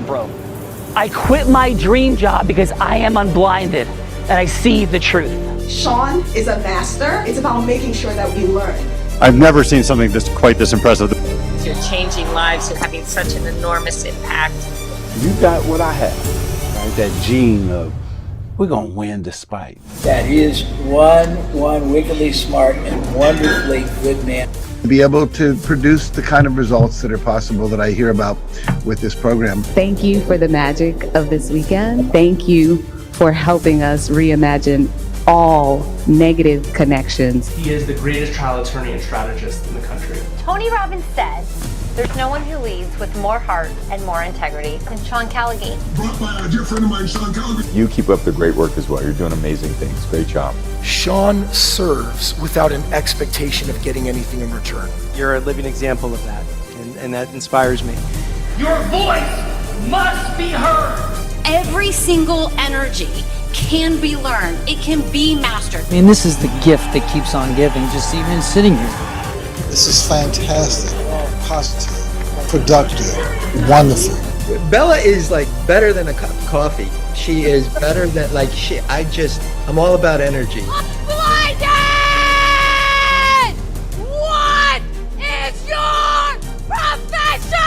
broke. I quit my dream job because I am unblinded and I see the truth. Sean is a master. It's about making sure that we learn. I've never seen something quite this impressive. You're changing lives and having such an enormous impact. You got what I have, right? That gene of we're gonna win despite. That is one wickedly smart and wonderfully good man. Be able to produce the kind of results that are possible that I hear about with this program. Thank you for the magic of this weekend. Thank you for helping us reimagine all negative connections. He is the greatest trial attorney and strategist in the country. Tony Robbins said, there's no one who leads with more heart and more integrity than Sean Callaghan. Brought by a dear friend of mine, Sean Callaghan. You keep up the great work as well. You're doing amazing things. Great job. Sean serves without an expectation of getting anything in return. You're a living example of that, and that inspires me. Your voice must be heard. Every single energy can be learned. It can be mastered. I mean, this is the gift that keeps on giving, just even sitting here. This is fantastic, positive, productive, wonderful. Bella is like better than a cup of coffee. She is better than I'm all about energy. Blinded! What is your profession?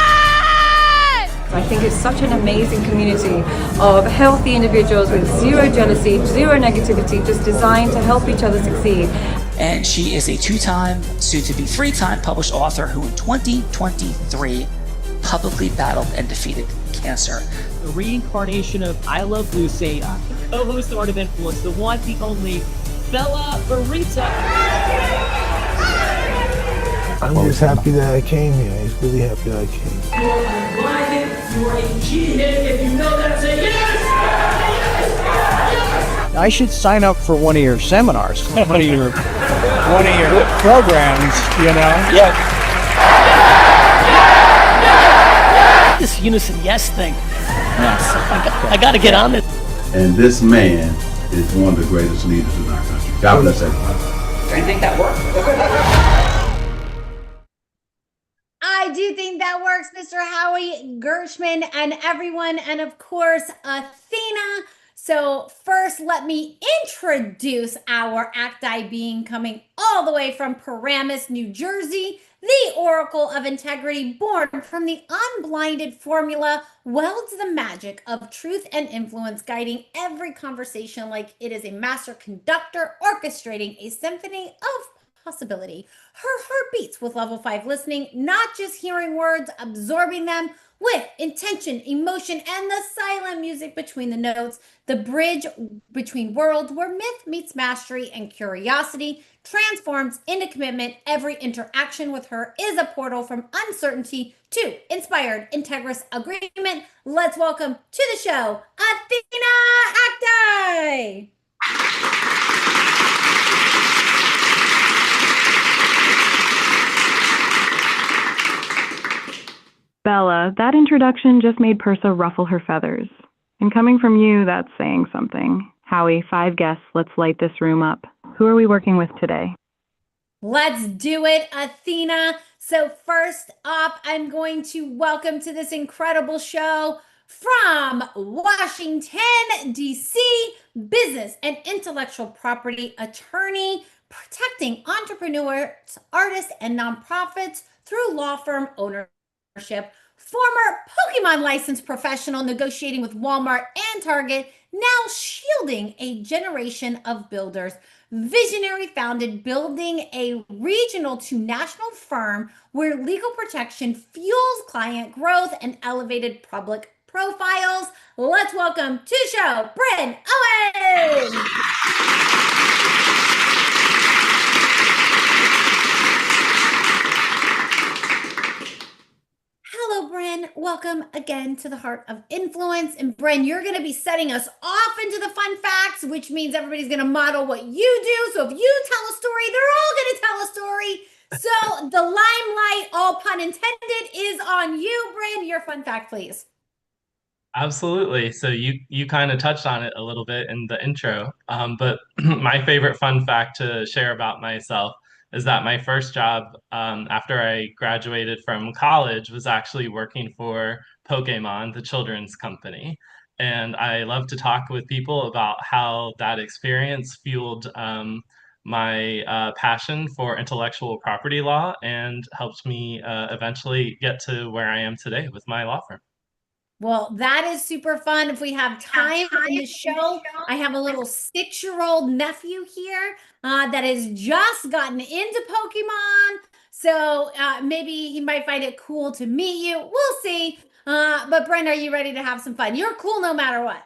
I think it's such an amazing community of healthy individuals with zero jealousy, zero negativity, just designed to help each other succeed. And she is a 2-time, soon-to-be 3-time published author who in 2023 publicly battled and defeated cancer. The reincarnation of I Love Lucy, co-host of Art of Influence, the one, the only, Bella Barita. I'm just happy that I came here. He's really happy that I came. You are unblinded, you are a G-head. If you know that, say yes! Yes! I should sign up for one of your seminars, one of your programs, you know? Yeah. This unison yes thing. Yes. I got to get on it. And this man is one of the greatest leaders in our country. God bless everyone. Do you think that worked? I do think that works, Mr. Howie Gershman and everyone, and of course, Athena. So first, let me introduce our Acti being coming all the way from Paramus, New Jersey, the Oracle of Integrity, born from the unblinded formula, welds the magic of truth and influence, guiding every conversation like it is a master conductor orchestrating a symphony of possibility. Her heart beats with level 5 listening, not just hearing words, absorbing them with intention, emotion, and the silent music between the notes, the bridge between worlds where myth meets mastery and curiosity transforms into commitment. Every interaction with her is a portal from uncertainty to inspired, integrous agreement. Let's welcome to the show, Athena Acti! Bella, that introduction just made Persa ruffle her feathers. And coming from you, that's saying something. Howie, 5 guests, let's light this room up. Who are we working with today? Let's do it, Athena. So first up, I'm going to welcome to this incredible show from Washington, D.C., business and intellectual property attorney, protecting entrepreneurs, artists, and nonprofits through law firm ownership. Former Pokemon licensed professional negotiating with Walmart and Target, now shielding a generation of builders. Visionary founded building a regional to national firm where legal protection fuels client growth and elevated public profiles. Let's welcome to the show, Bryn Owen! Hello, Bryn. Welcome again to the Heart of Influence. And Bryn, you're going to be setting us off into the fun facts, which means everybody's going to model what you do. So if you tell a story, they're all going to tell a story. So the limelight, all pun intended, is on you, Bryn. Your fun fact, please. Absolutely. So you kind of touched on it a little bit in the intro, but my favorite fun fact to share about myself is that my first job after I graduated from college was actually working for Pokemon, the children's company. And I love to talk with people about how that experience fueled my passion for intellectual property law and helped me eventually get to where I am today with my law firm. Well, that is super fun. If we have time in the show, I have a little 6-year-old nephew here that has just gotten into Pokemon. So maybe he might find it cool to meet you. We'll see. But Brenda, are you ready to have some fun? You're cool no matter what.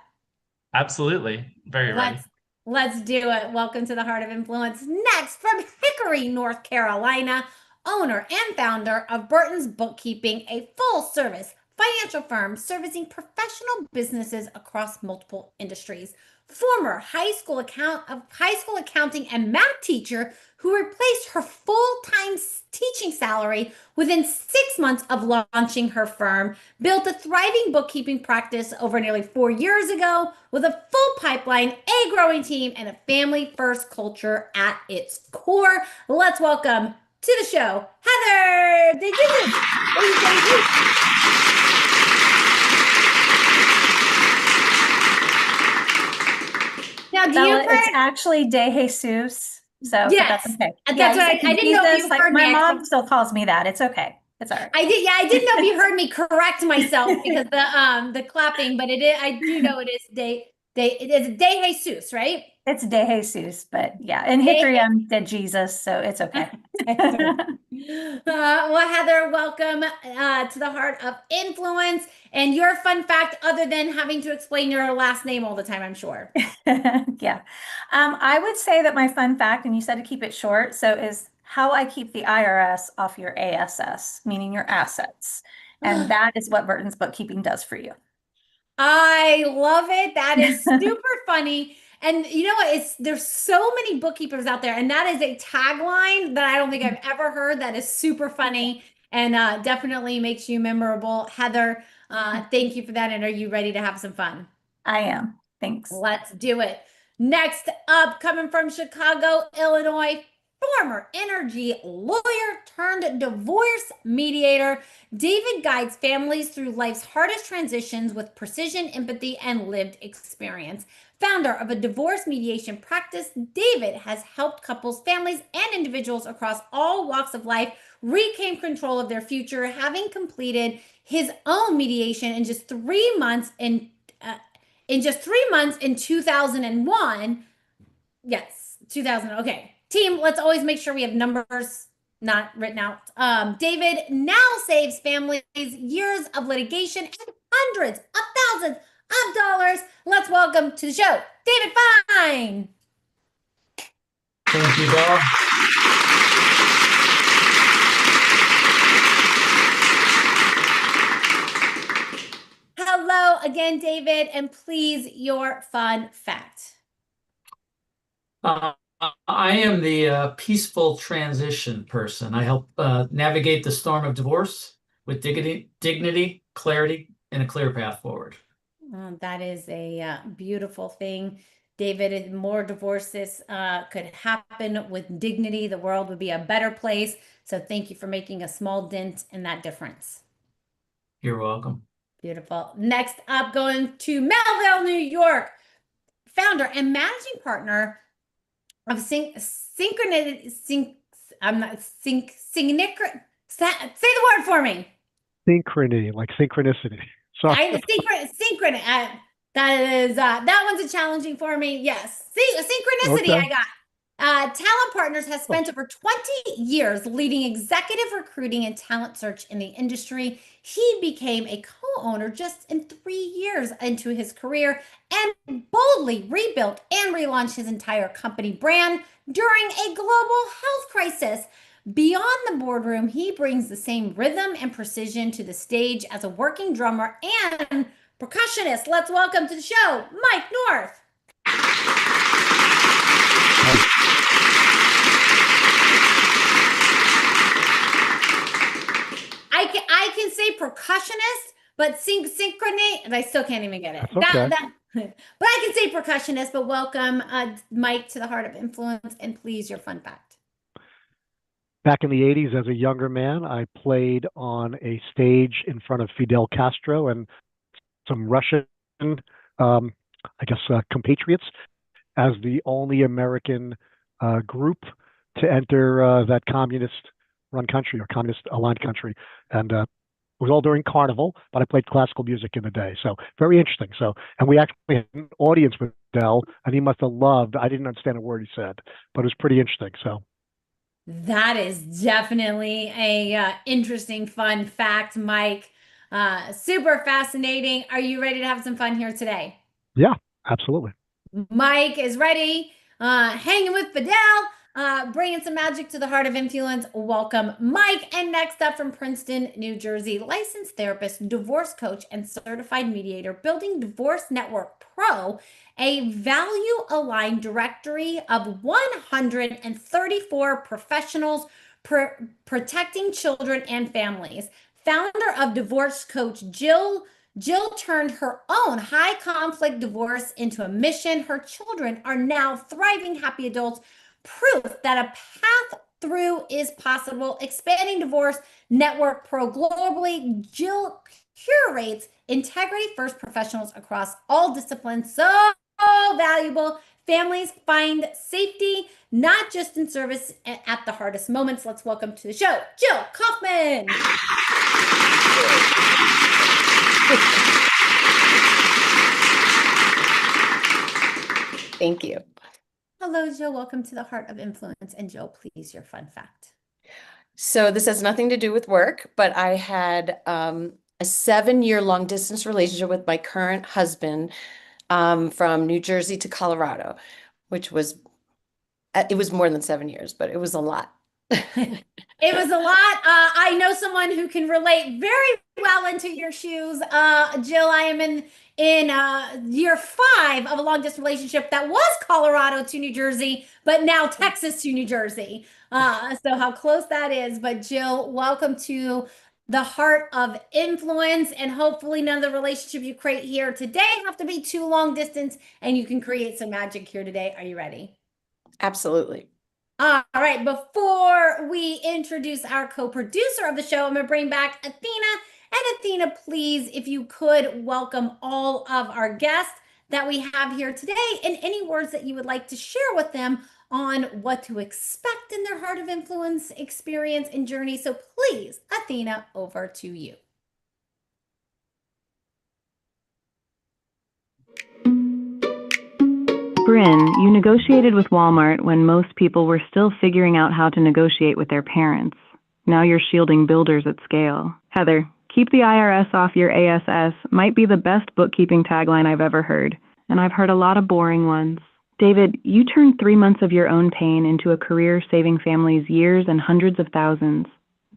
Absolutely. Very ready. Let's do it. Welcome to the Heart of Influence. Next, from Hickory, North Carolina, owner and founder of Burton's Bookkeeping, a full-service financial firm servicing professional businesses across multiple industries. Former high school accounting and math teacher who replaced her full-time teaching salary within 6 months of launching her firm, built a thriving bookkeeping practice over nearly 4 years ago with a full pipeline, a growing team, and a family-first culture at its core. Let's welcome to the show, Heather. Now, it's actually De Jesus. So yes, that's okay. That's what I didn't know if you heard me. My mom still calls me that. It's okay. It's all right. I didn't know if you heard me correct myself because the clapping, but I do know it is De Jesus, right? It's De Jesus, but yeah, in Hickory I'm De Jesus, so it's okay. Well, Heather, welcome to the Heart of Influence. And your fun fact, other than having to explain your last name all the time, I'm sure. Yeah. I would say that my fun fact, and you said to keep it short, so is how I keep the IRS off your ASS, meaning your assets. And that is what Burton's Bookkeeping does for you. I love it. That is super funny. And you know what? There's so many bookkeepers out there, and that is a tagline that I don't think I've ever heard. That is super funny and definitely makes you memorable. Heather, thank you for that. And are you ready to have some fun? I am. Thanks. Let's do it. Next up, coming from Chicago, Illinois, former energy lawyer turned divorce mediator, David guides families through life's hardest transitions with precision, empathy, and lived experience. Founder of a divorce mediation practice, David has helped couples, families, and individuals across all walks of life reclaim control of their future, having completed his own mediation in just 3 months in 2001. Yes, 2000. Okay. Team, let's always make sure we have numbers not written out. David now saves families years of litigation and hundreds of thousands of dollars. Let's welcome to the show, David Fine. Thank you, Bella. Hello again, David, and please, your fun fact. I am the peaceful transition person. I help navigate the storm of divorce with dignity, clarity, and a clear path forward. That is a beautiful thing. David, if more divorces could happen with dignity, the world would be a better place. So thank you for making a small dent in that difference. You're welcome. Beautiful. Next up, going to Melville, New York, founder and managing partner of Synchronicity. Say the word for me. Synchrony, like synchronicity. Sorry. That one's a challenging for me. Yes. Synchronicity, okay. I got. Talent Partners has spent over 20 years leading executive recruiting and talent search in the industry. He became a co-owner just in 3 years into his career and boldly rebuilt and relaunched his entire company brand during a global health crisis. Beyond the boardroom, he brings the same rhythm and precision to the stage as a working drummer and percussionist. Let's welcome to the show, Mike North. I can say percussionist, but synchrony, and I still can't even get it. Okay. But I can say percussionist, but welcome, Mike, to the Heart of Influence, and please, your fun fact. back in the 80s, as a younger man, I played on a stage in front of Fidel Castro and some Russian, compatriots, as the only American group to enter that communist-run country or communist-aligned country. And it was all during Carnival, but I played classical music in the day. So very interesting. And we actually had an audience with Fidel, and he must have loved. I didn't understand a word he said, but it was pretty interesting. So. That is definitely a interesting, fun fact, Mike. Super fascinating. Are you ready to have some fun here today? Yeah, absolutely. Mike is ready. Hanging with Fidel, bringing some magic to the heart of influence. Welcome, Mike. And next up from Princeton, New Jersey, licensed therapist, divorce coach, and certified mediator, building Divorce Network Pro, a value-aligned directory of 134 professionals protecting children and families. Founder of Divorce Coach Jill turned her own high conflict divorce into a mission. Her children are now thriving, happy adults, proof that a path through is possible. Expanding Divorce Network Pro globally, Jill curates integrity first professionals across all disciplines. So valuable. Families find safety, not just in service at the hardest moments. Let's welcome to the show, Jill Kaufman. Thank you. Hello, Jill. Welcome to the Heart of Influence. And Jill, please, your fun fact. So this has nothing to do with work, but I had a 7-year long distance relationship with my current husband from New Jersey to Colorado, which was, it was more than 7 years, but it was a lot. It was a lot. I know someone who can relate very well into your shoes. Jill, I am in year 5 of a long distance relationship that was Colorado to New Jersey, but now Texas to New Jersey. So how close that is. But Jill, welcome to the Heart of Influence, and hopefully none of the relationship you create here today have to be too long distance, and you can create some magic here today. Are you ready? Absolutely. All right, before we introduce our co-producer of the show, I'm going to bring back Athena. And Athena, please, if you could welcome all of our guests that we have here today, and any words that you would like to share with them on what to expect in their Heart of Influence experience and journey. So please, Athena, over to you. Bryn, you negotiated with Walmart when most people were still figuring out how to negotiate with their parents. Now you're shielding builders at scale. Heather, keep the IRS off your ASS might be the best bookkeeping tagline I've ever heard, and I've heard a lot of boring ones. David, you turned 3 months of your own pain into a career saving families years and hundreds of thousands.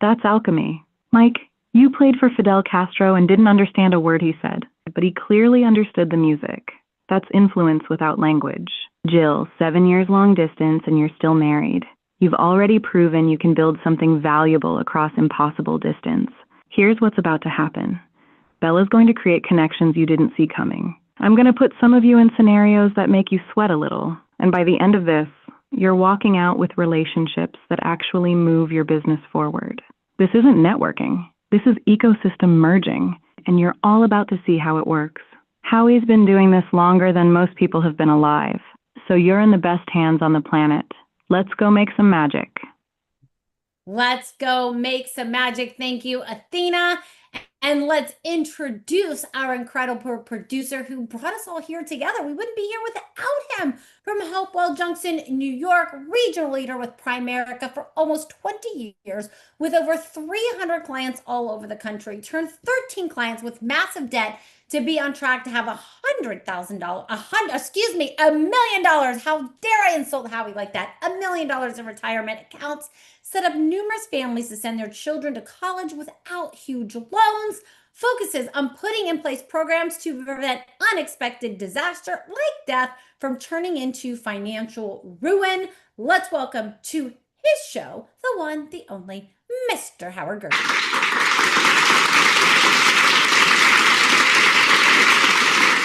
That's alchemy. Mike, you played for Fidel Castro and didn't understand a word he said, but he clearly understood the music. That's influence without language. Jill, 7 years long distance and you're still married. You've already proven you can build something valuable across impossible distance. Here's what's about to happen. Bella's going to create connections you didn't see coming. I'm going to put some of you in scenarios that make you sweat a little. And by the end of this, you're walking out with relationships that actually move your business forward. This isn't networking. This is ecosystem merging, and you're all about to see how it works. Howie's been doing this longer than most people have been alive, so you're in the best hands on the planet. Let's go make some magic. Let's go make some magic. Thank you, Athena. And let's introduce our incredible producer who brought us all here together. We wouldn't be here without him. From Hopewell Junction, New York, regional leader with Primerica for almost 20 years, with over 300 clients all over the country, turned 13 clients with massive debt to be on track to have $1 million. How dare I insult Howie like that? $1 million in retirement accounts, set up numerous families to send their children to college without huge loans, focuses on putting in place programs to prevent unexpected disaster like death from turning into financial ruin. Let's welcome to his show, the one, the only, Mr. Howard Gershman.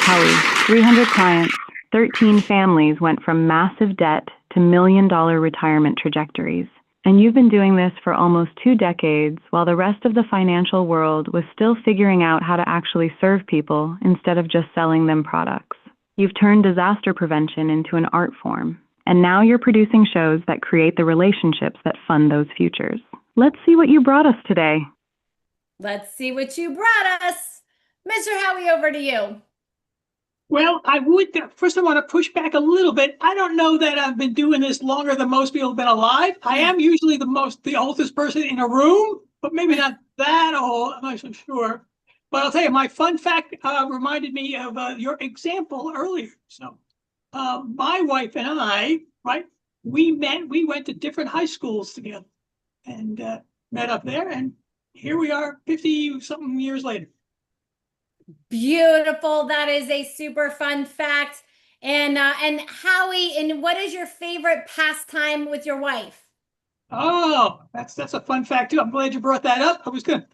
Howie, 300 clients, 13 families went from massive debt to $1 million retirement trajectories. And you've been doing this for almost 2 decades, while the rest of the financial world was still figuring out how to actually serve people instead of just selling them products. You've turned disaster prevention into an art form, and now you're producing shows that create the relationships that fund those futures. Let's see what you brought us today. Let's see what you brought us. Mr. Howie, over to you. Well, I would, first I want to push back a little bit. I don't know that I've been doing this longer than most people have been alive. I am usually the oldest person in a room, but maybe not that old. I'm not so sure. But I'll tell you, my fun fact reminded me of your example earlier. So my wife and I, right, we went to different high schools together and met up there. And here we are 50-something years later. Beautiful. That is a super fun fact. And Howie, and what is your favorite pastime with your wife? Oh, that's a fun fact too. I'm glad you brought that up. I was gonna.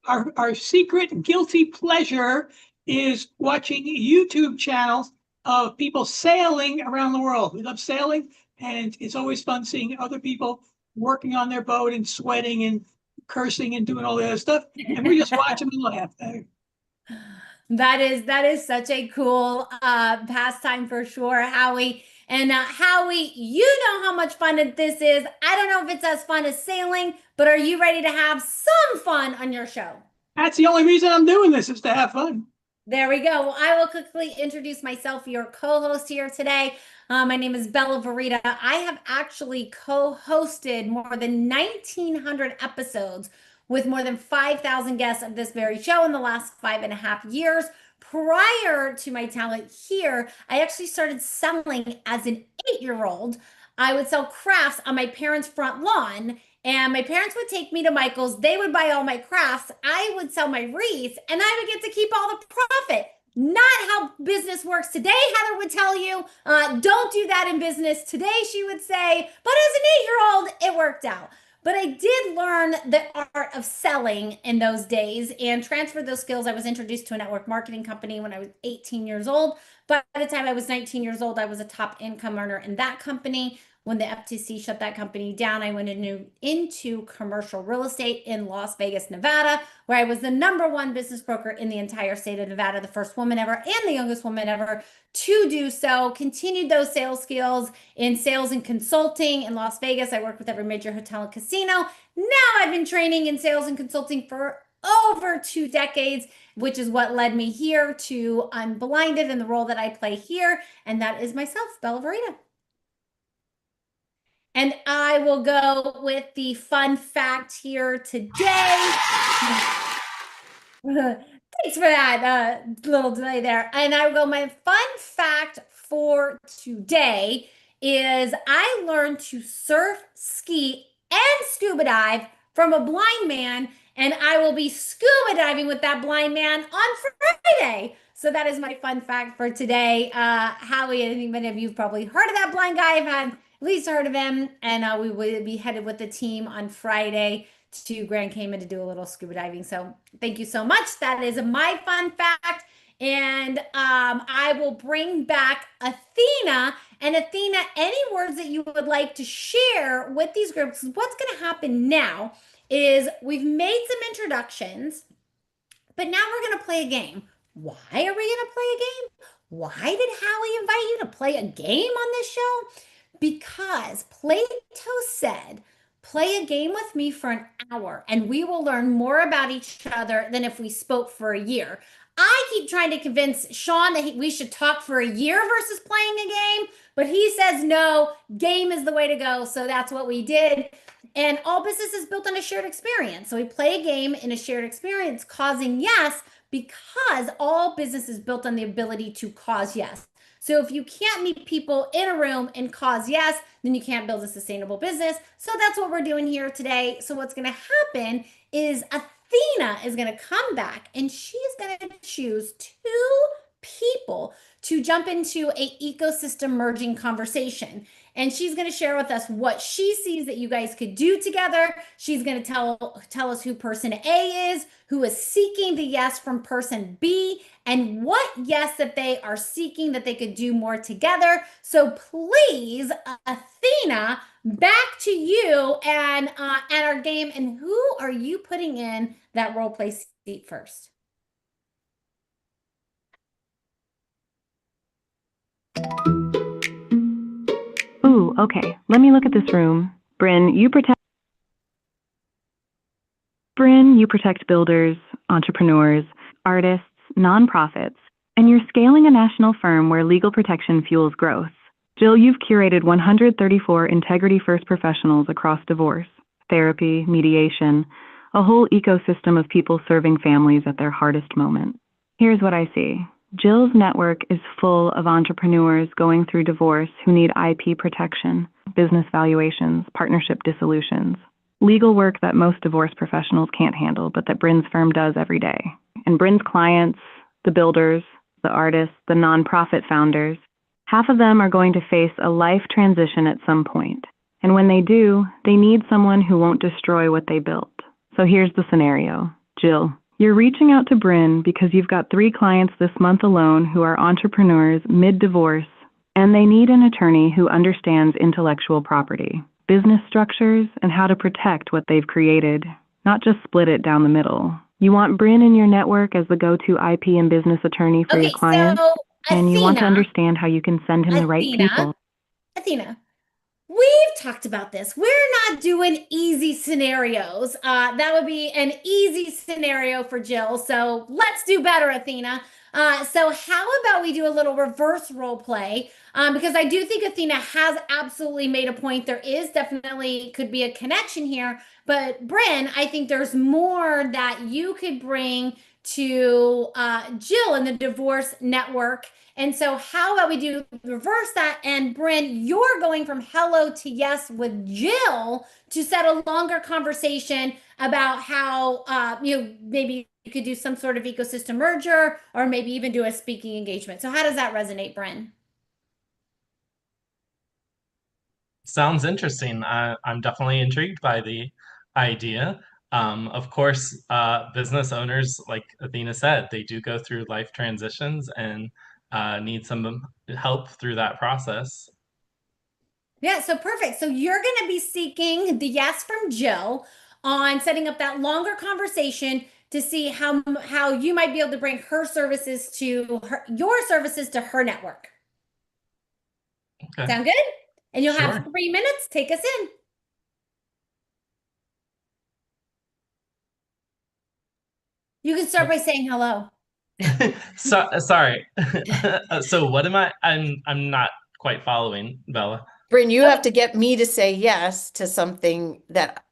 Our secret guilty pleasure is watching YouTube channels of people sailing around the world. We love sailing, and it's always fun seeing other people working on their boat and sweating and cursing and doing all the other stuff. And we just watch them and laugh. That is such a cool pastime for sure, Howie. And Howie, you know how much fun this is. I don't know if it's as fun as sailing, but are you ready to have some fun on your show? That's the only reason I'm doing this, is to have fun. There we go. Well, I will quickly introduce myself, your co-host here today. My name is Bella Verita. I have actually co-hosted more than 1,900 episodes with more than 5,000 guests of this very show in the last 5.5 years. Prior to my talent here, I actually started selling as an 8-year-old. I would sell crafts on my parents' front lawn, and my parents would take me to Michael's. They would buy all my crafts. I would sell my wreaths, and I would get to keep all the profit. Not how business works today, Heather would tell you. Don't do that in business today, she would say. But as an 8-year-old, it worked out. But I did learn the art of selling in those days and transferred those skills. I was introduced to a network marketing company when I was 18 years old. By the time I was 19 years old, I was a top income earner in that company. When the FTC shut that company down, I went into commercial real estate in Las Vegas, Nevada, where I was the #1 business broker in the entire state of Nevada, the first woman ever and the youngest woman ever to do so. Continued those sales skills in sales and consulting in Las Vegas. I worked with every major hotel and casino. Now I've been training in sales and consulting for over 2 decades, which is what led me here to Unblinded and the role that I play here. And that is myself, Bella Verita. And I will go with the fun fact here today. Thanks for that little delay there. And I will go, my fun fact for today is I learned to surf, ski, and scuba dive from a blind man, and I will be scuba diving with that blind man on Friday. So that is my fun fact for today. Howie, I think many of you have probably heard of that blind guy. I've had at least heard of him, and we will be headed with the team on Friday to Grand Cayman to do a little scuba diving. So thank you so much. That is my fun fact. And I will bring back Athena. And Athena, any words that you would like to share with these groups? What's going to happen now is we've made some introductions, but now we're going to play a game. Why are we going to play a game? Why did Howie invite you to play a game on this show? Because Plato said, play a game with me for an hour and we will learn more about each other than if we spoke for a year. I keep trying to convince Sean that we should talk for a year versus playing a game, but he says no, game is the way to go. So that's what we did. And all business is built on a shared experience. So we play a game in a shared experience, causing yes, because all business is built on the ability to cause yes. So if you can't meet people in a room and cause yes, then you can't build a sustainable business. So that's what we're doing here today. So what's going to happen is Athena is going to come back and she is going to choose 2 people people to jump into a ecosystem merging conversation. And she's going to share with us what she sees that you guys could do together. She's going to tell us who person A is, who is seeking the yes from person B, and what yes that they are seeking that they could do more together. So please, Athena, back to you and our game. And who are you putting in that role play seat first? Ooh, okay. Let me look at this room. Bryn, you protect builders, entrepreneurs, artists, nonprofits, and you're scaling a national firm where legal protection fuels growth. Jill, you've curated 134 integrity-first professionals across divorce, therapy, mediation, a whole ecosystem of people serving families at their hardest moment. Here's what I see. Jill's network is full of entrepreneurs going through divorce who need IP protection, business valuations, partnership dissolutions, legal work that most divorce professionals can't handle, but that Bryn's firm does every day. And Bryn's clients, the builders, the artists, the nonprofit founders, half of them are going to face a life transition at some point. And when they do, they need someone who won't destroy what they built. So here's the scenario. Jill, you're reaching out to Bryn because you've got 3 clients this month alone who are entrepreneurs mid-divorce, and they need an attorney who understands intellectual property, business structures, and how to protect what they've created, not just split it down the middle. You want Bryn in your network as the go-to IP and business attorney for your clients, and you want to understand how you can send him the right people. Athena, we've talked about this. We're not doing easy scenarios. That would be an easy scenario for Jill. So let's do better, Athena. So how about we do a little reverse role play? Because I do think Athena has absolutely made a point. There is definitely could be a connection here. But Bryn, I think there's more that you could bring to Jill in the divorce network. And so how about we do reverse that? And Bryn, you're going from hello to yes with Jill to set a longer conversation about how maybe you could do some sort of ecosystem merger or maybe even do a speaking engagement. So how does that resonate, Bryn? Sounds interesting. I'm definitely intrigued by the idea. Of course, business owners, like Athena said, they do go through life transitions and need some help through that process. Yeah, so perfect. So you're going to be seeking the yes from Jill on setting up that longer conversation to see how you might be able to bring her services to your services to her network. Okay. Sound good? And you'll Sure. have 3 minutes. Take us in. You can start by saying hello. Sorry. So what am I? I'm not quite following, Bella. Bryn, you have to get me to say yes to something that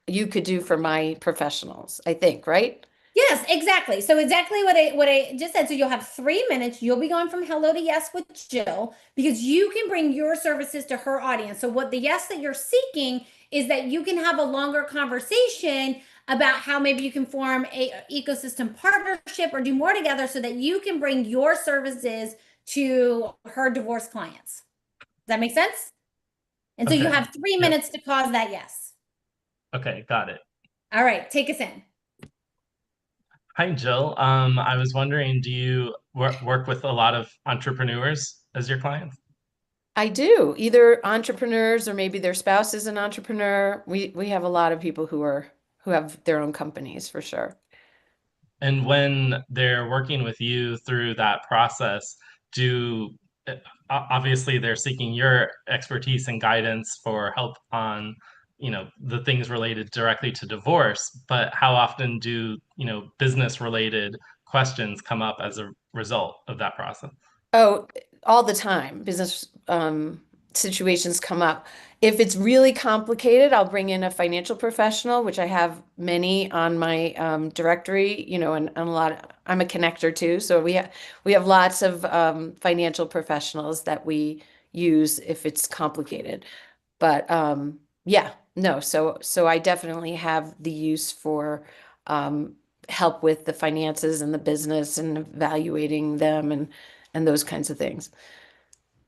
you could do for my professionals, I think, right? Yes, exactly. So exactly what I just said. So you'll have 3 minutes. You'll be going from hello to yes with Jill because you can bring your services to her audience. So what the yes that you're seeking is that you can have a longer conversation about how maybe you can form a ecosystem partnership or do more together so that you can bring your services to her divorce clients. Does that make sense? And so you Okay. have 3 minutes to cause that yes. Okay, got it. All right, take us in. Hi, Jill. I was wondering, do you work with a lot of entrepreneurs as your clients? I do, either entrepreneurs or maybe their spouse is an entrepreneur. We have a lot of people who have their own companies for sure. And when they're working with you through that process, obviously they're seeking your expertise and guidance for help on, the things related directly to divorce, but how often do, business related questions come up as a result of that process? Oh, all the time. Business situations come up. If it's really complicated, I'll bring in a financial professional, which I have many on my directory, and a lot. I'm a connector too, so we have lots of financial professionals that we use if it's complicated. But yeah, no. So I definitely have the use for help with the finances and the business and evaluating them and those kinds of things.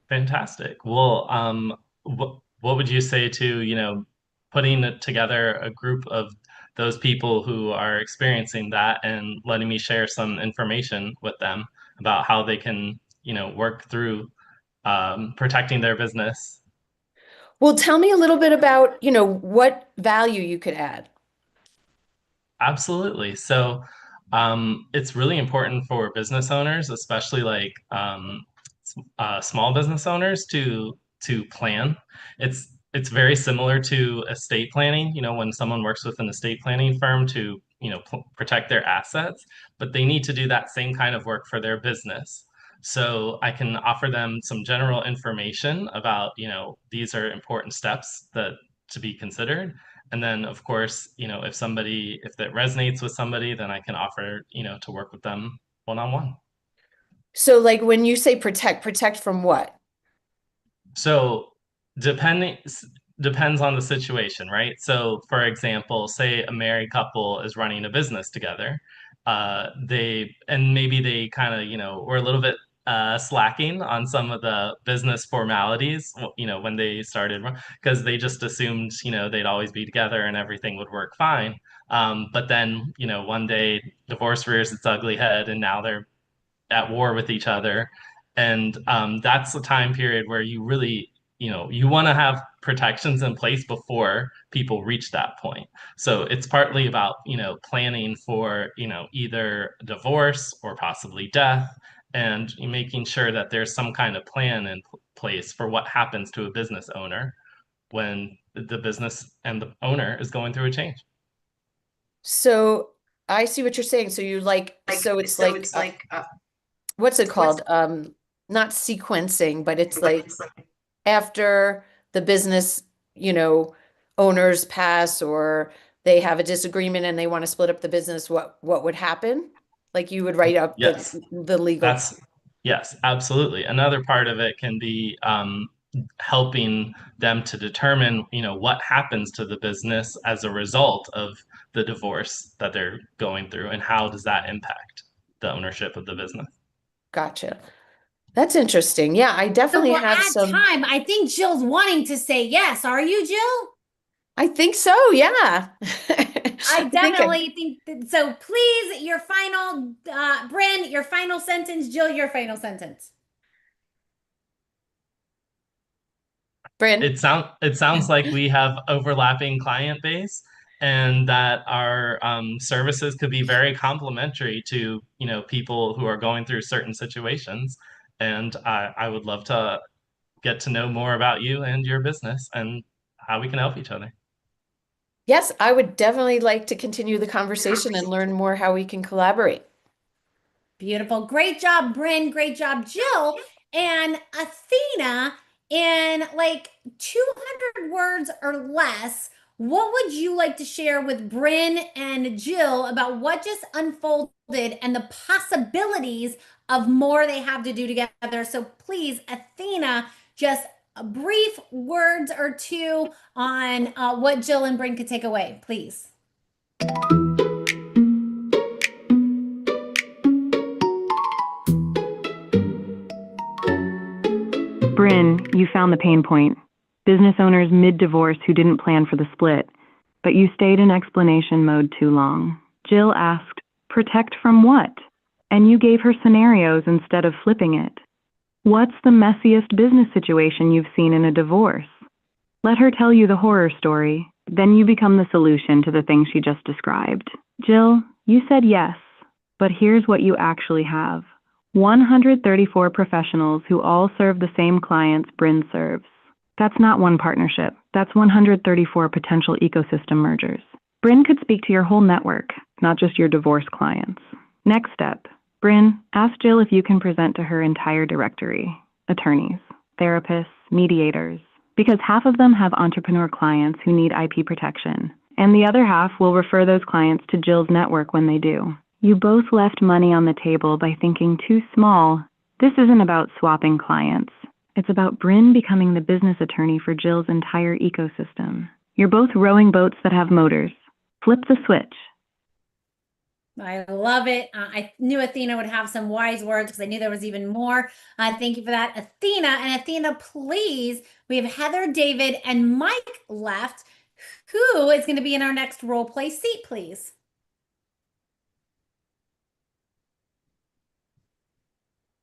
Fantastic. Well, what would you say to, putting together a group of those people who are experiencing that and letting me share some information with them about how they can, work through protecting their business? Well, tell me a little bit about, what value you could add. Absolutely. So it's really important for business owners, especially like small business owners, to plan. It's very similar to estate planning. When someone works with an estate planning firm to protect their assets, but they need to do that same kind of work for their business. So I can offer them some general information about these are important steps that to be considered. And then, of course, if that resonates with somebody, then I can offer, to work with them one-on-one. So like when you say protect from what? So depends on the situation, right? So for example, say a married couple is running a business together. Maybe they kind of, were a little bit slacking on some of the business formalities, when they started, because they just assumed, they'd always be together and everything would work fine. But then, one day divorce rears its ugly head and now they're at war with each other. And that's the time period where you really, you want to have protections in place before people reach that point. So it's partly about, planning for, either divorce or possibly death, and making sure that there's some kind of plan in place for what happens to a business owner when the business and the owner is going through a change. So I see what you're saying. So you what's it called? Not sequencing, but it's like after the business, owners pass or they have a disagreement and they want to split up the business, what would happen? Like you would write up Yes. the legal. Yes, absolutely. Another part of it can be helping them to determine, what happens to the business as a result of the divorce that they're going through, and how does that impact the ownership of the business. Gotcha. That's interesting. Yeah, I definitely So we're have at some time. I think Jill's wanting to say yes. Are you, Jill? I think so, yeah. I definitely think so. Please, your final, Bryn, your final sentence. Jill, your final sentence. Bryn? It sounds like we have overlapping client base, and that our services could be very complementary to people who are going through certain situations. And I would love to get to know more about you and your business and how we can help each other. Yes, I would definitely like to continue the conversation and learn more how we can collaborate. Beautiful. Great job, Bryn. Great job, Jill. And Athena, in like 200 words or less, what would you like to share with Bryn and Jill about what just unfolded and the possibilities of more they have to do together? So please, Athena, just a brief words or two on what Jill and Bryn could take away, please. Bryn, you found the pain point. Business owners mid-divorce who didn't plan for the split, but you stayed in explanation mode too long. Jill asked, protect from what? And you gave her scenarios instead of flipping it. What's the messiest business situation you've seen in a divorce? Let her tell you the horror story, then you become the solution to the thing she just described. Jill, you said yes, but here's what you actually have. 134 professionals who all serve the same clients Bryn serves. That's not one partnership. That's 134 potential ecosystem mergers. Bryn could speak to your whole network, not just your divorce clients. Next step. Bryn, ask Jill if you can present to her entire directory. Attorneys, therapists, mediators. Because half of them have entrepreneur clients who need IP protection, and the other half will refer those clients to Jill's network when they do. You both left money on the table by thinking too small. This isn't about swapping clients. It's about Bryn becoming the business attorney for Jill's entire ecosystem. You're both rowing boats that have motors. Flip the switch. I love it. I knew Athena would have some wise words because I knew there was even more. Thank you for that, Athena. And Athena, please, we have Heather, David, and Mike left. Who is going to be in our next role play seat, please?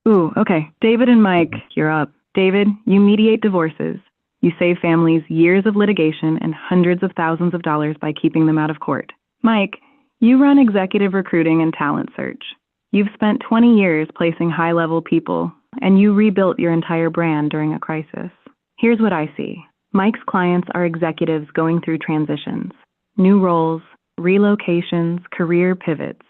Ooh, okay. David and Mike, you're up. David, you mediate divorces. You save families years of litigation and hundreds of thousands of dollars by keeping them out of court. Mike, you run executive recruiting and talent search. You've spent 20 years placing high-level people, and you rebuilt your entire brand during a crisis. Here's what I see. Mike's clients are executives going through transitions, new roles, relocations, career pivots,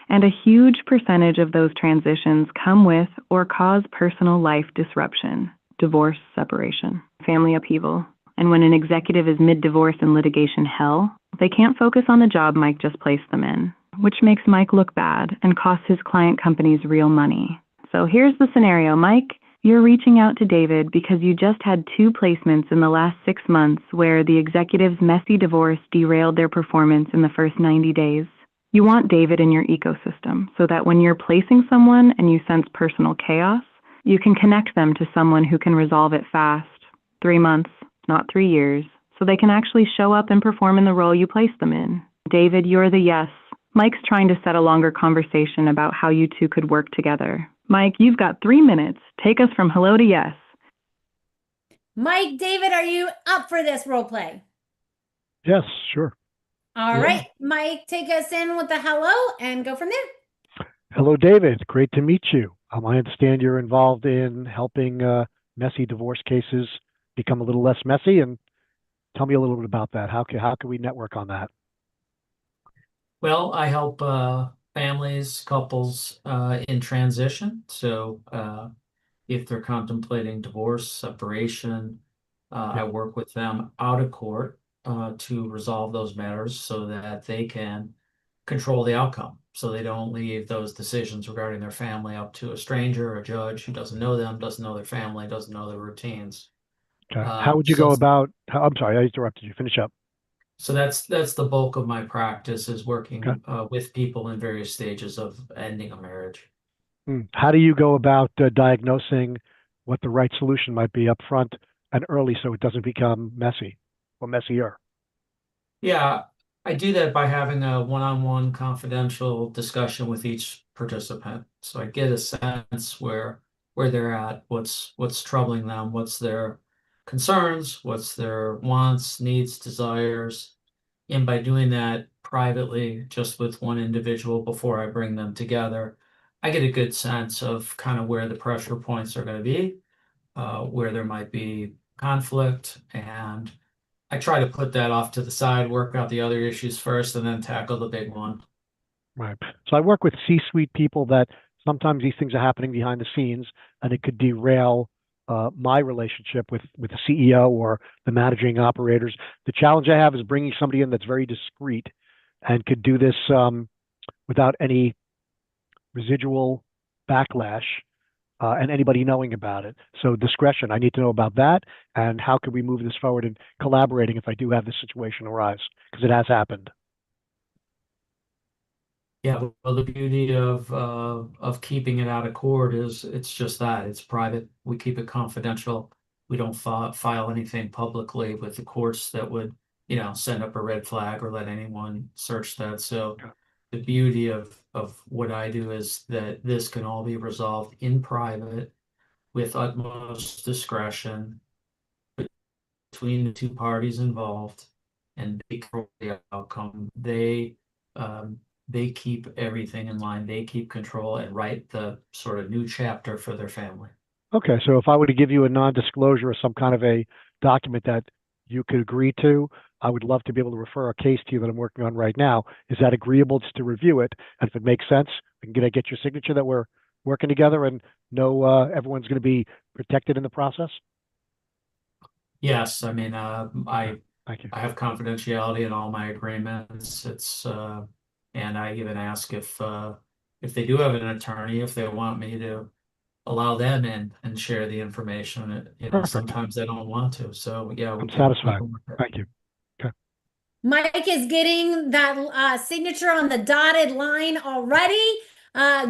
and a huge percentage of those transitions come with or cause personal life disruption, divorce, separation, family upheaval. And when an executive is mid-divorce in litigation hell, they can't focus on the job Mike just placed them in, which makes Mike look bad and costs his client companies real money. So here's the scenario, Mike. You're reaching out to David because you just had 2 placements in the last 6 months where the executive's messy divorce derailed their performance in the first 90 days. You want David in your ecosystem so that when you're placing someone and you sense personal chaos, you can connect them to someone who can resolve it fast, 3 months, not 3 years, so they can actually show up and perform in the role you placed them in. David, you're the yes. Mike's trying to set a longer conversation about how you two could work together. Mike, you've got 3 minutes. Take us from hello to yes. Mike, David, are you up for this role play? Yes, sure. All right, Mike, take us in with the hello and go from there. Hello, David. Great to meet you. I understand you're involved in helping messy divorce cases become a little less messy, and tell me a little bit about that. How can we network on that? Well, I help families, couples in transition. So if they're contemplating divorce, separation, I work with them out of court to resolve those matters so that they can control the outcome. So they don't leave those decisions regarding their family up to a stranger, a judge who doesn't know them, doesn't know their family, doesn't know their routines. Okay. How would you go about, I'm sorry, I interrupted you. Finish up. So that's the bulk of my practice, is working with people in various stages of ending a marriage. How do you go about diagnosing what the right solution might be up front and early so it doesn't become messy or messier? Yeah, I do that by having a one-on-one confidential discussion with each participant. So I get a sense where they're at, what's troubling them, what's their concerns, what's their wants, needs, desires. And by doing that privately, just with one individual before I bring them together, I get a good sense of kind of where the pressure points are going to be, where there might be conflict, and I try to put that off to the side, work out the other issues first, and then tackle the big one. Right. So I work with C-suite people that sometimes these things are happening behind the scenes, and it could derail my relationship with the CEO or the managing operators. The challenge I have is bringing somebody in that's very discreet and could do this without any residual backlash and anybody knowing about it. So discretion, I need to know about that, and how can we move this forward and collaborating if I do have this situation arise, because it has happened. Yeah, well, the beauty of keeping it out of court is it's just that, it's private. We keep it confidential. We don't file anything publicly with the courts that would, send up a red flag or let anyone search that. So the beauty of what I do is that this can all be resolved in private with utmost discretion between the two parties involved, and they control the outcome. They keep everything in line. They keep control and write the sort of new chapter for their family. Okay, so if I were to give you a non-disclosure or some kind of a document that you could agree to, I would love to be able to refer a case to you that I'm working on right now. Is that agreeable, just to review it? And if it makes sense, we can get your signature that we're working together and know everyone's going to be protected in the process? Yes, I mean, I have confidentiality in all my agreements. It's and I even ask if they do have an attorney, if they want me to allow them in and share the information. Sometimes they don't want to. So yeah, I'm satisfied. Thank you. Okay. Mike is getting that signature on the dotted line already.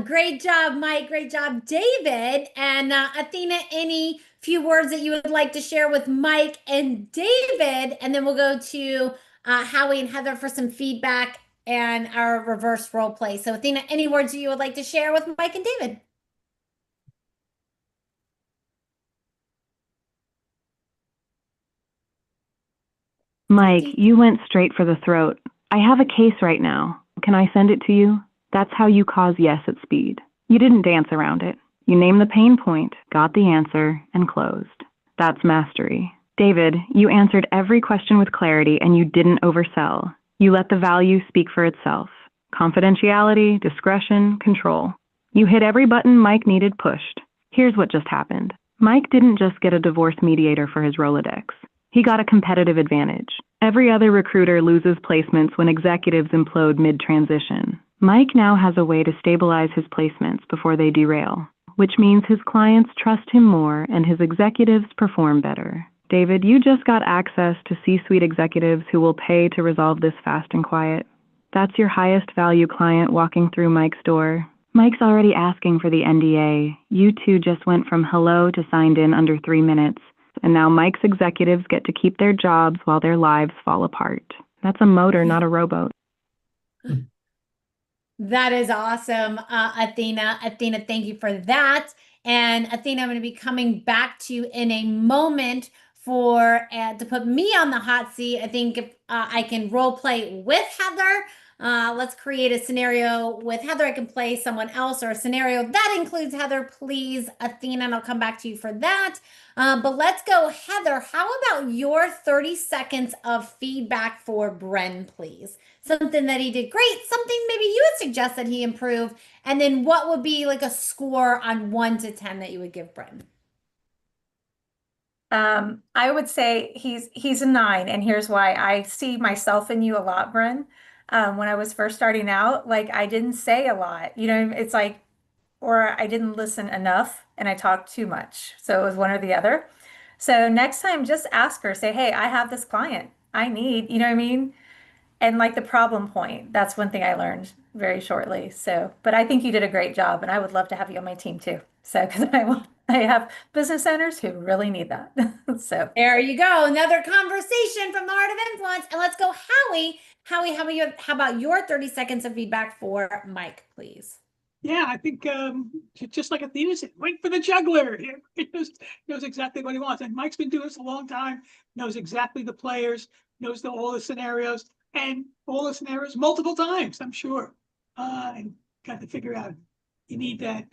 Great job, Mike. Great job, David. And Athena, any few words that you would like to share with Mike and David? And then we'll go to Howie and Heather for some feedback and our reverse role play. So Athena, any words you would like to share with Mike and David? Mike, you went straight for the throat. I have a case right now. Can I send it to you? That's how you cause yes at speed. You didn't dance around it. You named the pain point, got the answer, and closed. That's mastery. David, you answered every question with clarity and you didn't oversell. You let the value speak for itself. Confidentiality, discretion, control. You hit every button Mike needed pushed. Here's what just happened. Mike didn't just get a divorce mediator for his Rolodex. He got a competitive advantage. Every other recruiter loses placements when executives implode mid-transition. Mike now has a way to stabilize his placements before they derail, which means his clients trust him more and his executives perform better. David, you just got access to C-suite executives who will pay to resolve this fast and quiet. That's your highest value client walking through Mike's door. Mike's already asking for the NDA. You two just went from hello to signed in under 3 minutes. And now Mike's executives get to keep their jobs while their lives fall apart. That's a motor, not a rowboat. That is awesome, Athena. Athena, thank you for that. And Athena, I'm going to be coming back to you in a moment for to put me on the hot seat. I think if I can role play with Heather. Let's create a scenario with Heather. I can play someone else or a scenario that includes Heather, please, Athena, and I'll come back to you for that. But let's go, Heather. How about your 30 seconds of feedback for Bren, please? Something that he did great, something maybe you would suggest that he improve, and then what would be like a score on 1 to 10 that you would give Bren? I would say he's a 9, and here's why. I see myself in you a lot, Bren. When I was first starting out, like I didn't say a lot, you know, it's like, or I didn't listen enough and I talked too much. So it was one or the other. So next time, just ask her, say, hey, I have this client I need, you know what I mean? And like the problem point, that's one thing I learned very shortly. So, but I think you did a great job and I would love to have you on my team too. So, because I have business owners who really need that. So there you go. Another conversation from the Art of Influence. And let's go, Howie. Howie, how about your 30 seconds of feedback for Mike, please? Yeah, I think just like Athena said, wait for the juggler. He knows exactly what he wants. And Mike's been doing this a long time, knows exactly the players, knows all the scenarios, and all the scenarios multiple times, I'm sure. And got to figure out you need that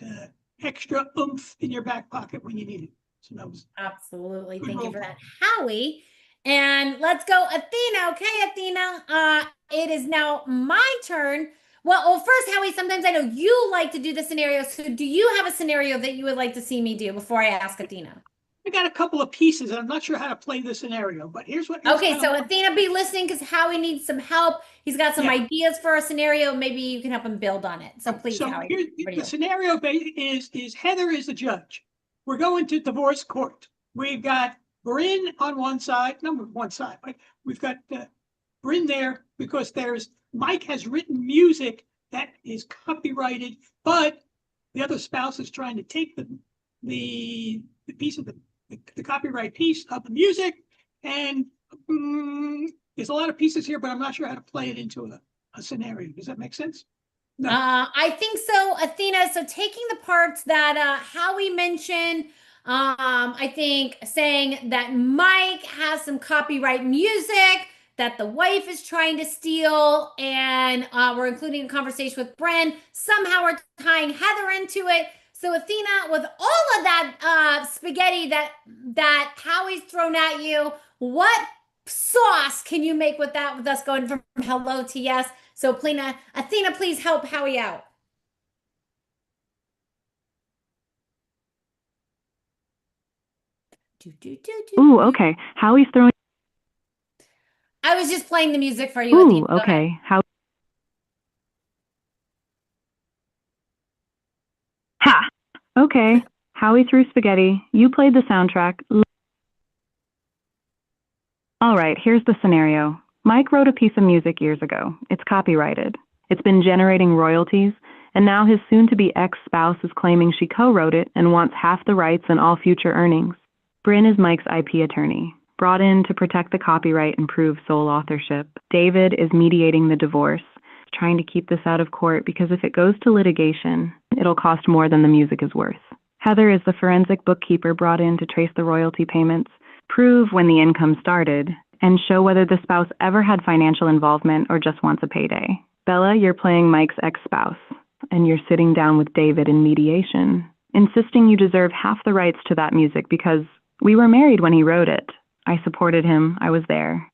extra oomph in your back pocket when you need it. So that was absolutely. Thank you for that, Howie. And let's go, Athena. Okay, Athena, it is now my turn. Well, first, Howie, sometimes I know you like to do the scenario. So do you have a scenario that you would like to see me do before I ask Athena? I got a couple of pieces, and I'm not sure how to play the scenario, but here's what. Okay, so Athena, be listening because Howie needs some help. He's got some ideas for a scenario. Maybe you can help him build on it. So please, Howie. The scenario is Heather is the judge. We're going to divorce court. We've got Bryn on one side, but we've got Bryn there because Mike has written music that is copyrighted, but the other spouse is trying to take the piece of the copyright piece of the music, and there's a lot of pieces here, but I'm not sure how to play it into a scenario. Does that make sense? No. I think so, Athena. So taking the parts that Howie mentioned, I think saying that Mike has some copyright music that the wife is trying to steal, and we're including a conversation with Bren. Somehow we're tying Heather into it. So Athena, with all of that spaghetti that Howie's thrown at you, what sauce can you make with that, with us going from hello to yes? So Athena, please help Howie out. Ooh, okay. Howie's throwing. I was just playing the music for you. Ooh, okay. How? Ha! Okay. Howie threw spaghetti. You played the soundtrack. All right, here's the scenario. Mike wrote a piece of music years ago. It's copyrighted. It's been generating royalties, and now his soon-to-be ex-spouse is claiming she co-wrote it and wants half the rights and all future earnings. Bryn is Mike's IP attorney, brought in to protect the copyright and prove sole authorship. David is mediating the divorce, trying to keep this out of court because if it goes to litigation, it'll cost more than the music is worth. Heather is the forensic bookkeeper brought in to trace the royalty payments, prove when the income started, and show whether the spouse ever had financial involvement or just wants a payday. Bella, you're playing Mike's ex-spouse, and you're sitting down with David in mediation, insisting you deserve half the rights to that music because we were married when he wrote it. I supported him. I was there.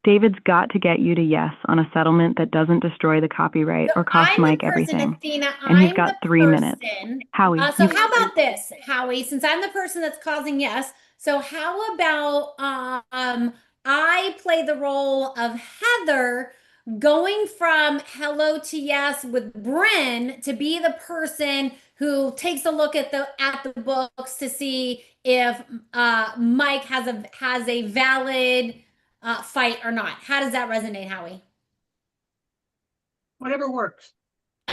David's got to get you to yes on a settlement that doesn't destroy the copyright or cost Mike everything. Athena, And he's I'm got the 3 minutes. person- Howie, so how about this, Howie? Since I'm the person that's causing yes, so how about I play the role of Heather, going from hello to yes with Bryn to be the person who takes a look at the books to see if Mike has a valid fight or not. How does that resonate, Howie? Whatever works.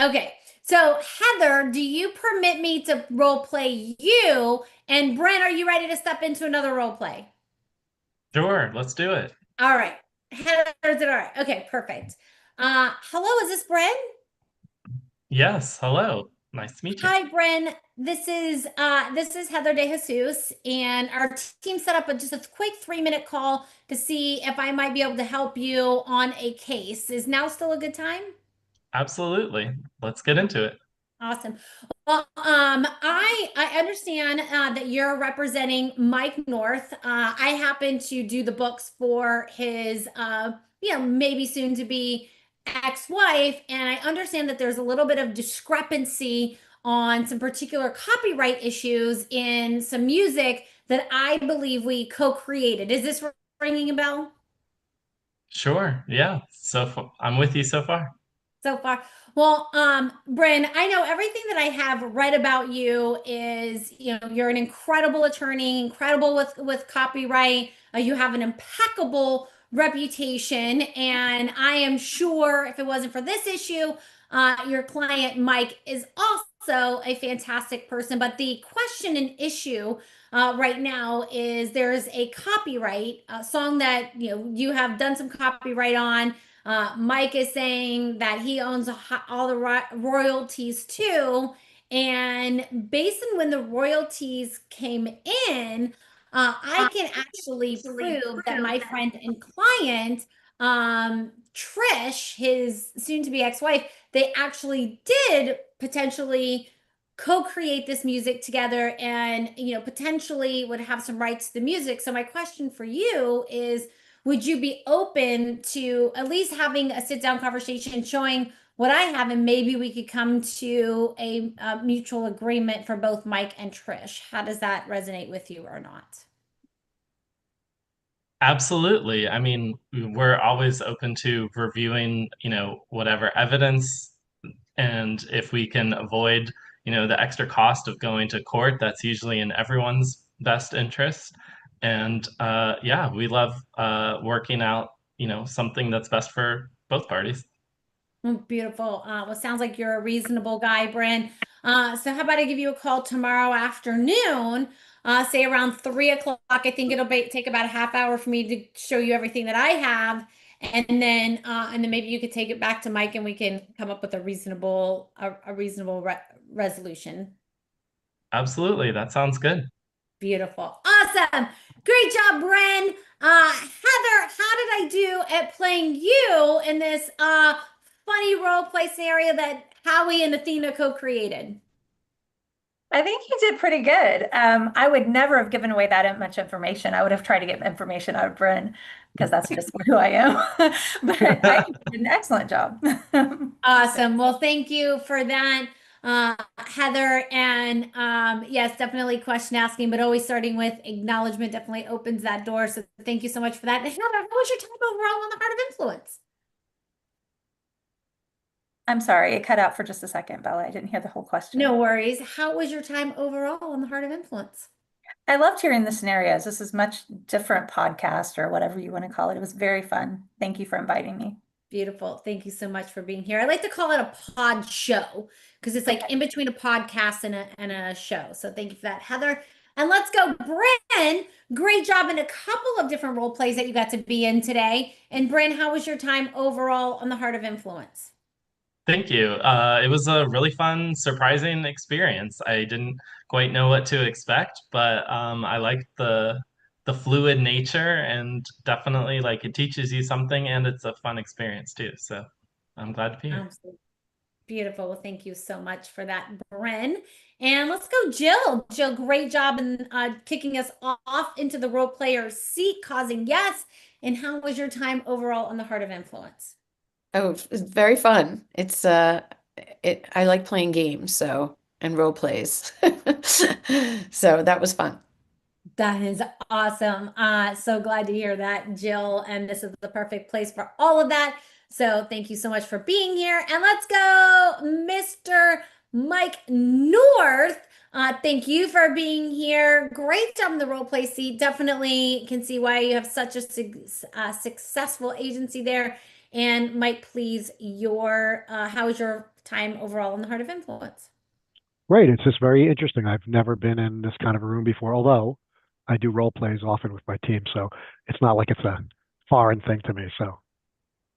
Okay, so Heather, do you permit me to role play you? And Bryn, are you ready to step into another role play? Sure, let's do it. All right. Heather, is it all right? Okay, perfect. Hello, is this Bryn? Yes, hello. Nice to meet you. Hi, Bryn. This is Heather DeJesus, and our team set up just a quick 3-minute call to see if I might be able to help you on a case. Is now still a good time? Absolutely. Let's get into it. Awesome. Well, I understand that you're representing Mike North. I happen to do the books for his, maybe soon to be ex-wife, and I understand that there's a little bit of discrepancy on some particular copyright issues in some music that I believe we co-created. Is this ringing a bell? Sure. Yeah. I'm with you so far. So far. Well, Bryn, I know everything that I have read about you is, you're an incredible attorney, incredible with copyright. You have an impeccable reputation, and I am sure if it wasn't for this issue, your client Mike is also a fantastic person. But the question and issue right now is there's a copyright song that you have done some copyright on. Mike is saying that he owns all the royalties too. And based on when the royalties came in, I can actually prove that my friend and client, Trish, his soon-to-be ex-wife, they actually did potentially co-create this music together and, potentially would have some rights to the music. So my question for you is, would you be open to at least having a sit-down conversation showing what I have, and maybe we could come to a mutual agreement for both Mike and Trish? How does that resonate with you or not? Absolutely. I mean, we're always open to reviewing, whatever evidence, and if we can avoid, the extra cost of going to court, that's usually in everyone's best interest. And we love working out, something that's best for both parties. Beautiful. Well, sounds like you're a reasonable guy, Bryn. So how about I give you a call tomorrow afternoon, say around 3 o'clock. I think it'll take about a half hour for me to show you everything that I have. And then maybe you could take it back to Mike and we can come up with a reasonable resolution. Absolutely. That sounds good. Beautiful. Awesome. Great job, Bryn. Heather, how did I do at playing you in this funny role play scenario that Howie and Athena co-created? I think you did pretty good. I would never have given away that much information. I would have tried to get information out of Bryn because that's just who I am. But I think you did an excellent job. Awesome. Well, thank you for that, Heather. And yes, definitely question asking, but always starting with acknowledgement definitely opens that door. So thank you so much for that. And Heather, how was your time overall on the Heart of Influence? I'm sorry, it cut out for just a second, Bella. I didn't hear the whole question. No worries. How was your time overall on the Heart of Influence? I loved hearing the scenarios. This is much different podcast or whatever you want to call it. It was very fun. Thank you for inviting me. Beautiful. Thank you so much for being here. I like to call it a pod show because it's like in between a podcast and a show. So thank you for that, Heather. And let's go, Bryn. Great job in a couple of different role plays that you got to be in today. And Bryn, how was your time overall on the Heart of Influence? Thank you. It was a really fun, surprising experience. I didn't quite know what to expect, but I liked the fluid nature, and definitely like it teaches you something, and it's a fun experience too. So I'm glad to be here. Absolutely. Beautiful. Well, thank you so much for that, Bryn. And let's go, Jill. Jill, great job in kicking us off into the role player seat, causing yes. And how was your time overall on the Heart of Influence? Oh, it's very fun. It's I like playing games, and role plays. So that was fun. That is awesome. So glad to hear that, Jill. And this is the perfect place for all of that. So thank you so much for being here. And let's go, Mr. Mike North. Thank you for being here. Great job in the role play seat. Definitely can see why you have such a successful agency there. And Mike, please, how was your time overall in the Heart of Influence? Great. It's just very interesting. I've never been in this kind of a room before, although I do role plays often with my team, so it's not like it's a foreign thing to me. So,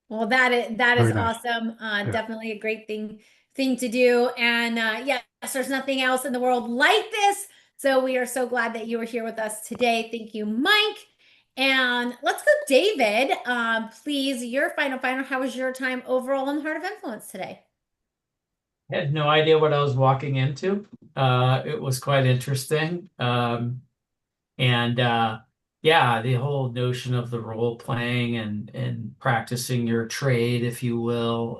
well, that is nice. awesome. Definitely a great thing to do. And yes, there's nothing else in the world like this. So we are so glad that you were here with us today. Thank you, Mike. And let's go, David. Please, your final. How was your time overall in the Heart of Influence today? I had no idea what I was walking into. It was quite interesting. Yeah, the whole notion of the role playing and practicing your trade, if you will,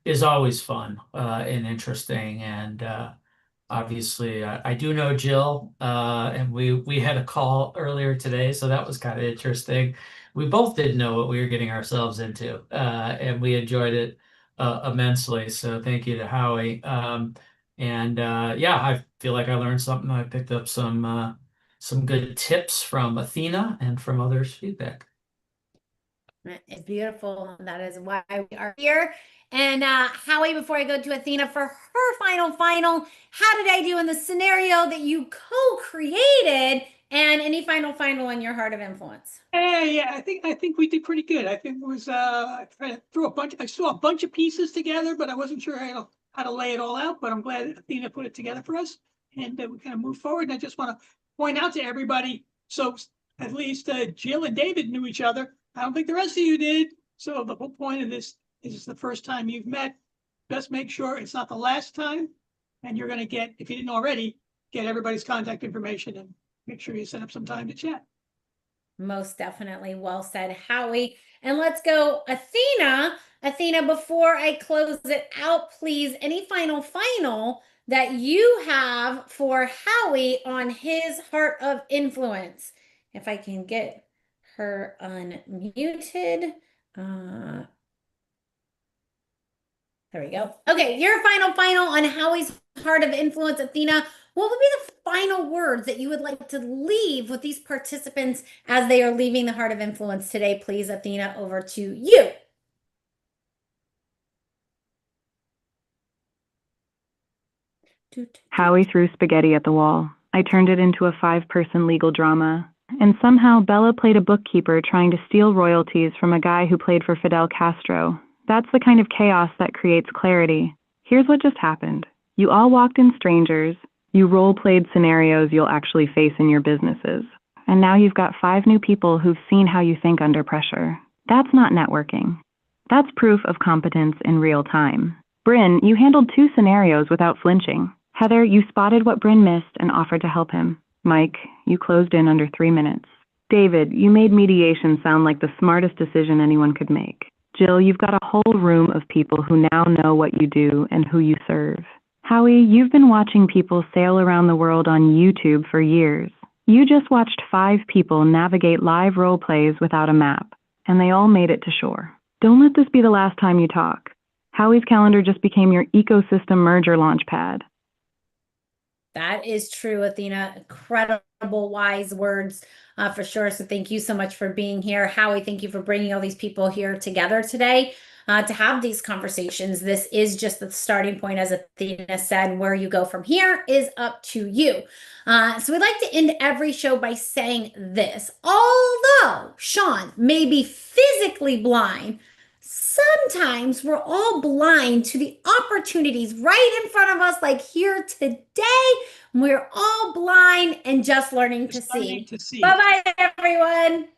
is always fun and interesting. And obviously, I do know Jill, and we had a call earlier today, so that was kind of interesting. We both didn't know what we were getting ourselves into, and we enjoyed it immensely. So thank you to Howie. Yeah, I feel like I learned something. I picked up some good tips from Athena and from others' feedback. It's beautiful. That is why we are here. And Howie, before I go to Athena for her final, how did I do in the scenario that you co-created? And any final on your Heart of Influence? Yeah, I think we did pretty good. I think it was I saw a bunch of pieces together, but I wasn't sure how to lay it all out. But I'm glad Athena put it together for us, and we kind of move forward. And I just want to point out to everybody, so at least Jill and David knew each other. I don't think the rest of you did. So the whole point of this is the first time you've met. Just make sure it's not the last time, and you're going to get, if you didn't already, get everybody's contact information and make sure you set up some time to chat. Most definitely. Well said, Howie. And let's go, Athena. Athena, before I close it out, please, any final that you have for Howie on his Heart of Influence. If I can get her unmuted. There we go. Okay, your final on Howie's Heart of Influence, Athena. What would be the final words that you would like to leave with these participants as they are leaving the Heart of Influence today? Please, Athena, over to you. Howie threw spaghetti at the wall. I turned it into a 5-person legal drama. And somehow Bella played a bookkeeper trying to steal royalties from a guy who played for Fidel Castro. That's the kind of chaos that creates clarity. Here's what just happened. You all walked in strangers. You role-played scenarios you'll actually face in your businesses. And now you've got 5 new people who've seen how you think under pressure. That's not networking. That's proof of competence in real time. Bryn, you handled 2 scenarios without flinching. Heather, you spotted what Bryn missed and offered to help him. Mike, you closed in under 3 minutes. David, you made mediation sound like the smartest decision anyone could make. Jill, you've got a whole room of people who now know what you do and who you serve. Howie, you've been watching people sail around the world on YouTube for years. You just watched 5 people navigate live role plays without a map, and they all made it to shore. Don't let this be the last time you talk. Howie's calendar just became your ecosystem merger launch pad. That is true, Athena. Incredible wise words for sure. So thank you so much for being here. Howie, thank you for bringing all these people here together today to have these conversations. This is just the starting point, as Athena said, and where you go from here is up to you. So we like to end every show by saying this. Although Sean may be physically blind, sometimes we're all blind to the opportunities right in front of us, like here today. We're all blind and just learning to see. Bye-bye, everyone.